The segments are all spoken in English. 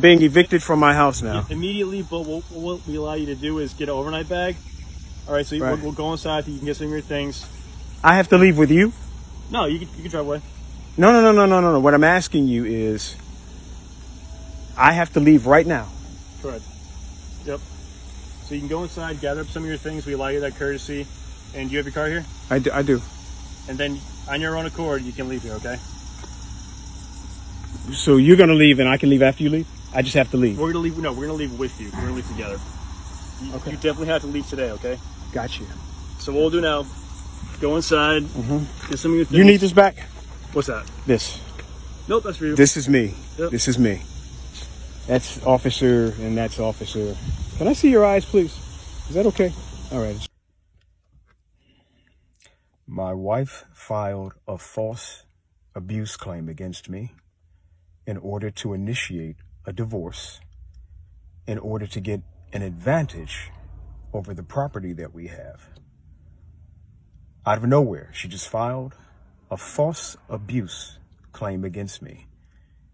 Being evicted from my house now. Immediately, but what we allow you to do is get an overnight bag. All right, so we'll go inside so you can get some of your things. I have to leave with you? No, you can drive away. No. What I'm asking you is, I have to leave right now. Correct. Yep. So you can go inside, gather up some of your things. We allow you that courtesy. And do you have your car here? I do. And then on your own accord, you can leave here, okay? So you're going to leave and I can leave after you leave? I just have to leave. We're going to leave. No, we're going to leave with you. We're going to leave together. You definitely have to leave today, okay? Got you. So what we'll do now, go inside, get some of your things. You need this back? What's that? This. Nope, that's for you. This is me. Yep. This is me. That's officer and that's officer. Can I see your eyes, please? Is that okay? All right. My wife filed a false abuse claim against me in order to initiate a divorce, in order to get an advantage over the property that we have. Out of nowhere, she just filed a false abuse claim against me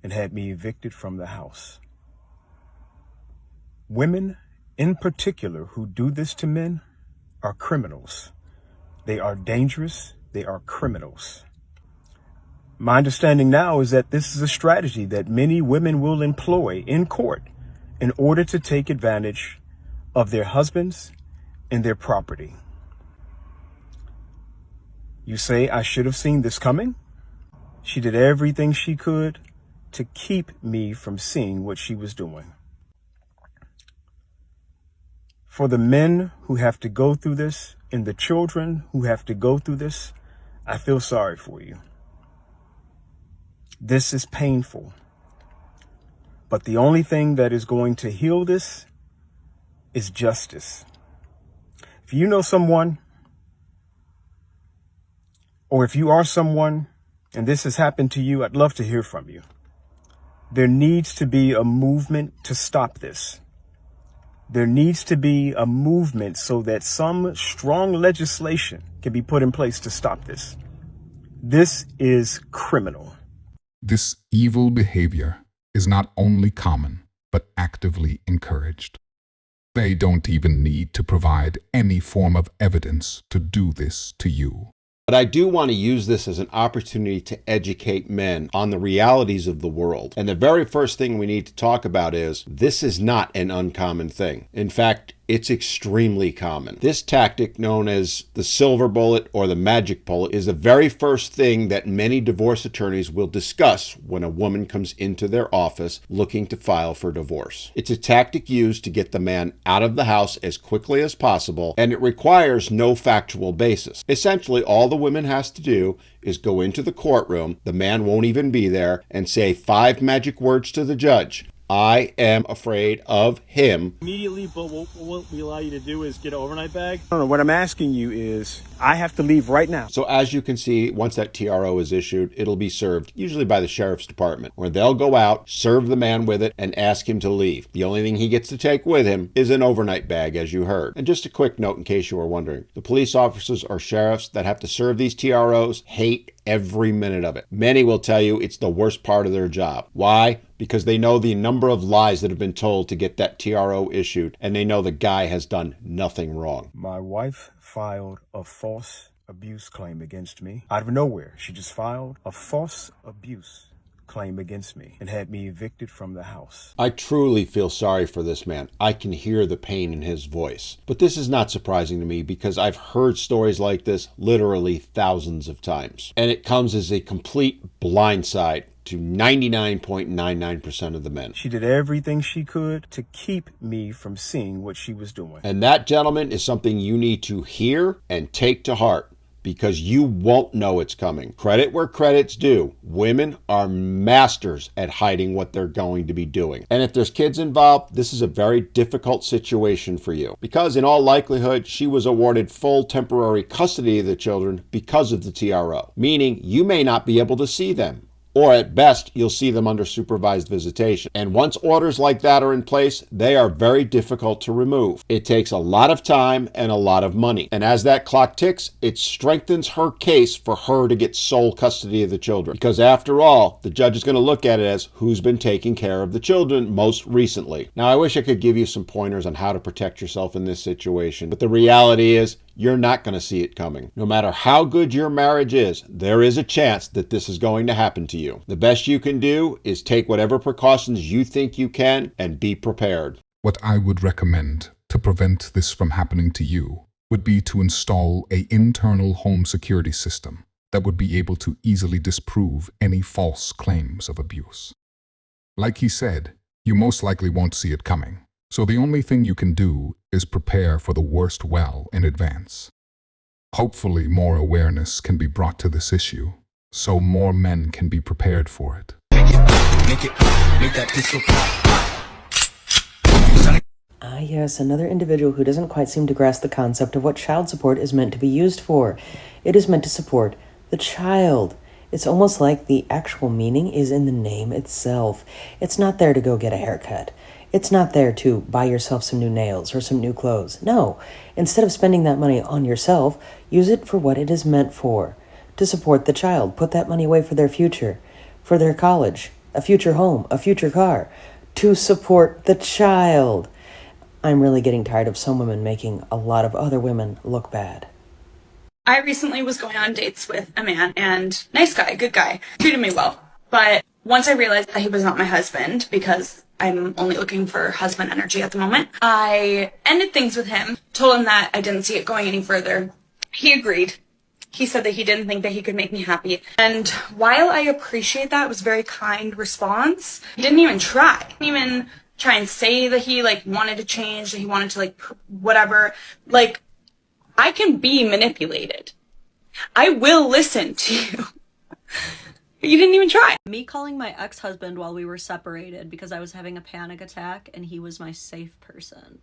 and had me evicted from the house. Women in particular who do this to men are criminals. They are dangerous. They are criminals. My understanding now is that this is a strategy that many women will employ in court in order to take advantage of their husbands and their property. You say I should have seen this coming? She did everything she could to keep me from seeing what she was doing. For the men who have to go through this and the children who have to go through this, I feel sorry for you. This is painful. But the only thing that is going to heal this is justice. If you know someone, or if you are someone and this has happened to you, I'd love to hear from you. There needs to be a movement to stop this. There needs to be a movement so that some strong legislation can be put in place to stop this. This is criminal. This evil behavior is not only common, but actively encouraged. They don't even need to provide any form of evidence to do this to you. But I do want to use this as an opportunity to educate men on the realities of the world. And the very first thing we need to talk about is this is not an uncommon thing. In fact, it's extremely common. This tactic, known as the silver bullet or the magic bullet, is the very first thing that many divorce attorneys will discuss when a woman comes into their office looking to file for divorce. It's a tactic used to get the man out of the house as quickly as possible, and it requires no factual basis. Essentially, all the woman has to do is go into the courtroom, the man won't even be there, and say 5 magic words to the judge. I am afraid of him. Immediately, but what we allow you to do is get an overnight bag. No, what I'm asking you is, I have to leave right now. So as you can see, once that TRO is issued, it'll be served, usually by the sheriff's department, where they'll go out, serve the man with it, and ask him to leave. The only thing he gets to take with him is an overnight bag, as you heard. And just a quick note in case you were wondering, the police officers or sheriffs that have to serve these TROs hate every minute of it. Many will tell you it's the worst part of their job. Why? Because they know the number of lies that have been told to get that TRO issued, and they know the guy has done nothing wrong. My wife filed a false abuse claim against me. Out of nowhere, she just filed a false abuse claim against me and had me evicted from the house. I truly feel sorry for this man. I can hear the pain in his voice. But this is not surprising to me because I've heard stories like this literally thousands of times. And it comes as a complete blindside to 99.99% of the men. She did everything she could to keep me from seeing what she was doing. And that, gentlemen, is something you need to hear and take to heart, because you won't know it's coming. Credit where credit's due. Women are masters at hiding what they're going to be doing. And if there's kids involved, this is a very difficult situation for you, because in all likelihood, she was awarded full temporary custody of the children because of the TRO, meaning you may not be able to see them or at best, you'll see them under supervised visitation. And once orders like that are in place, they are very difficult to remove. It takes a lot of time and a lot of money. And as that clock ticks, it strengthens her case for her to get sole custody of the children. Because after all, the judge is going to look at it as who's been taking care of the children most recently. Now, I wish I could give you some pointers on how to protect yourself in this situation, but the reality is you're not going to see it coming. No matter how good your marriage is, there is a chance that this is going to happen to you. The best you can do is take whatever precautions you think you can and be prepared. What I would recommend to prevent this from happening to you would be to install an internal home security system that would be able to easily disprove any false claims of abuse. Like he said, you most likely won't see it coming. So the only thing you can do is prepare for the worst well in advance. Hopefully more awareness can be brought to this issue, so more men can be prepared for it. Yes, another individual who doesn't quite seem to grasp the concept of what child support is meant to be used for. It is meant to support the child. It's almost like the actual meaning is in the name itself. It's not there to go get a haircut. It's not there to buy yourself some new nails or some new clothes. No, instead of spending that money on yourself, use it for what it is meant for. To support the child. Put that money away for their future, for their college, a future home, a future car. To support the child. I'm really getting tired of some women making a lot of other women look bad. I recently was going on dates with a man, and nice guy, good guy, treated me well. But once I realized that he was not my husband, because I'm only looking for husband energy at the moment, I ended things with him, told him that I didn't see it going any further. He agreed. He said that he didn't think that he could make me happy. And while I appreciate that, it was a very kind response, he didn't even try. He didn't even try and say that he, wanted to change, that he wanted to, whatever. I can be manipulated. I will listen to you. But you didn't even try. Me calling my ex-husband while we were separated because I was having a panic attack and he was my safe person.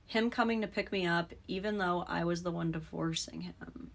Him coming to pick me up even though I was the one divorcing him.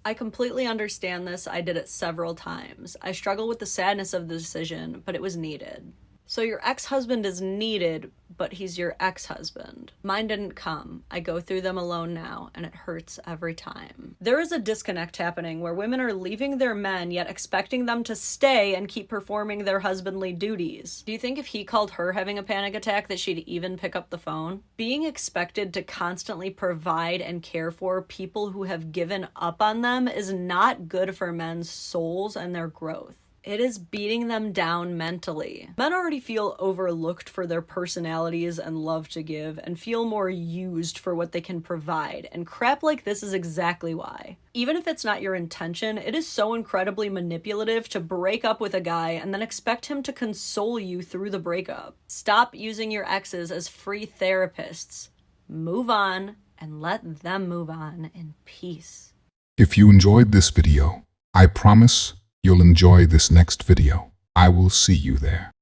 I completely understand this. I did it several times. I struggle with the sadness of the decision, but it was needed. So your ex-husband is needed, but he's your ex-husband. Mine didn't come. I go through them alone now, and it hurts every time. There is a disconnect happening where women are leaving their men, yet expecting them to stay and keep performing their husbandly duties. Do you think if he called her having a panic attack that she'd even pick up the phone? Being expected to constantly provide and care for people who have given up on them is not good for men's souls and their growth. It is beating them down mentally. Men already feel overlooked for their personalities and love to give, and feel more used for what they can provide, and crap like this is exactly why. Even if it's not your intention, it is so incredibly manipulative to break up with a guy and then expect him to console you through the breakup. Stop using your exes as free therapists. Move on, and let them move on in peace. If you enjoyed this video, I promise you'll enjoy this next video. I will see you there.